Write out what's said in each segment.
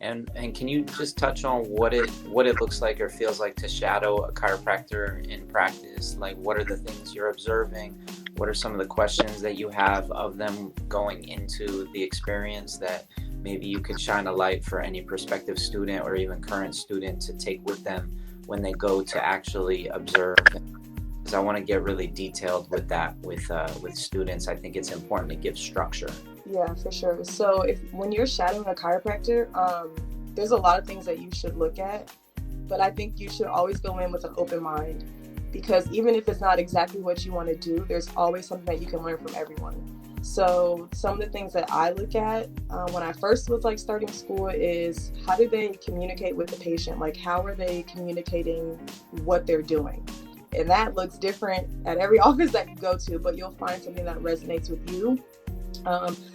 And can you just touch on what it looks like or feels like to shadow a chiropractor in practice? Like, what are the things you're observing? What are some of the questions that you have of them going into the experience that maybe you could shine a light for any prospective student or even current student to take with them when they go to actually observe? Because I want to get really detailed with that with students. I think it's important to give structure. Yeah, for sure. So when you're shadowing a chiropractor, there's a lot of things that you should look at, but I think you should always go in with an open mind, because even if it's not exactly what you want to do, there's always something that you can learn from everyone. So some of the things that I look at when I first was like starting school is, how do they communicate with the patient? Like, how are they communicating what they're doing? And that looks different at every office that you go to, but you'll find something that resonates with you.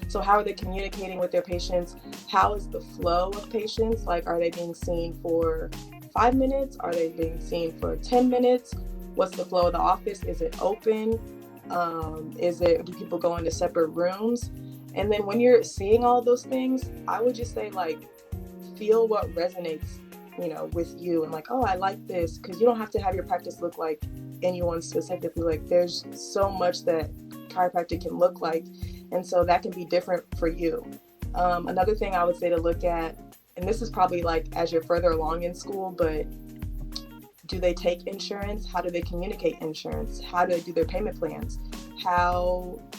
So how are they communicating with their patients? How is the flow of patients? Like, are they being seen for 5 minutes? Are they being seen for 10 minutes? What's the flow of the office? Is it open? Do people go into separate rooms? And then when you're seeing all those things, I would just say, like, feel what resonates, with you, and like, oh, I like this, because you don't have to have your practice look like anyone specifically. Like, there's so much that chiropractic can look like, and so that can be different for you. Another thing I would say to look at, and this is probably like as you're further along in school, but do they take insurance? How do they communicate insurance? How do they do their payment plans?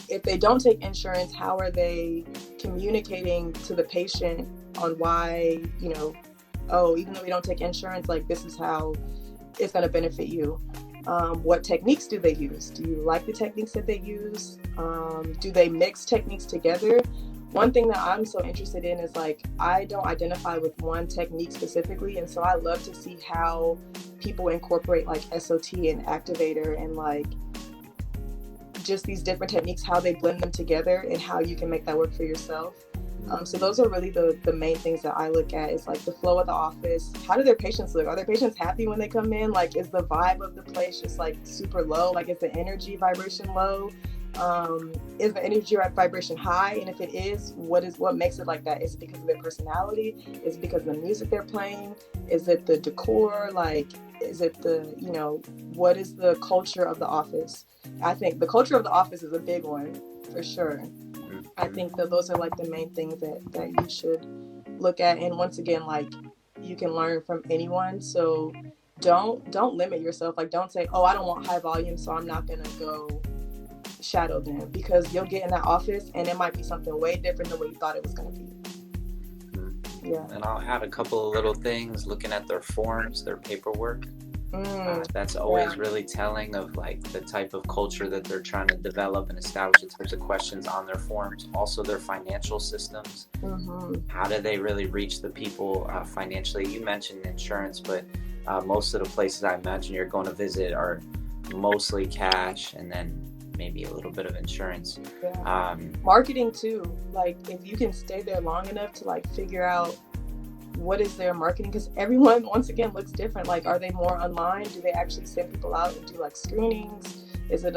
If they don't take insurance, how are they communicating to the patient on why, oh, even though we don't take insurance, like, this is how it's going to benefit you. What techniques do they use? Do you like the techniques that they use? Do they mix techniques together? One thing that I'm so interested in is, like, I don't identify with one technique specifically, and so I love to see how people incorporate like SOT and activator and like just these different techniques, how they blend them together and how you can make that work for yourself. So those are really the main things that I look at, is like the flow of the office. How do their patients look? Are their patients happy when they come in? Like, is the vibe of the place just like super low? Like, is the energy vibration low? Is the energy vibration high? And if it is, what makes it like that? Is it because of their personality? Is it because of the music they're playing? Is it the decor? Like, is it what is the culture of the office? I think the culture of the office is a big one for sure. I think that those are like the main things that you should look at. And once again, like, you can learn from anyone. So don't limit yourself. Like, don't say, oh, I don't want high volume, so I'm not gonna go shadow them, because you'll get in that office and it might be something way different than what you thought it was gonna be. Yeah. And I'll add a couple of little things, looking at their forms, their paperwork. That's always really telling of like the type of culture that they're trying to develop and establish, the types of questions on their forms. Also their financial systems. How do they really reach the people financially? You mentioned insurance, but most of the places I imagine you're going to visit are mostly cash and then maybe a little bit of insurance. Marketing too. Like, if you can stay there long enough to like figure out what is their marketing, because everyone, once again, looks different. Like, are they more online? Do they actually send people out and do like screenings? Is it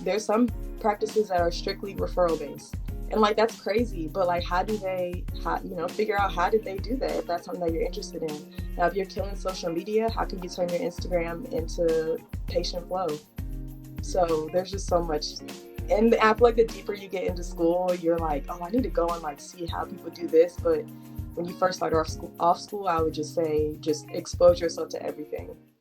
there's some practices that are strictly referral based, and like, that's crazy, but like, how figure out how did they do that if that's something that you're interested in. Now, if you're killing social media, how can you turn your Instagram into patient flow? So there's just so much. And I feel like the deeper you get into school, you're like, oh, I need to go and like see how people do this. But when you first start off school, I would just say, just expose yourself to everything.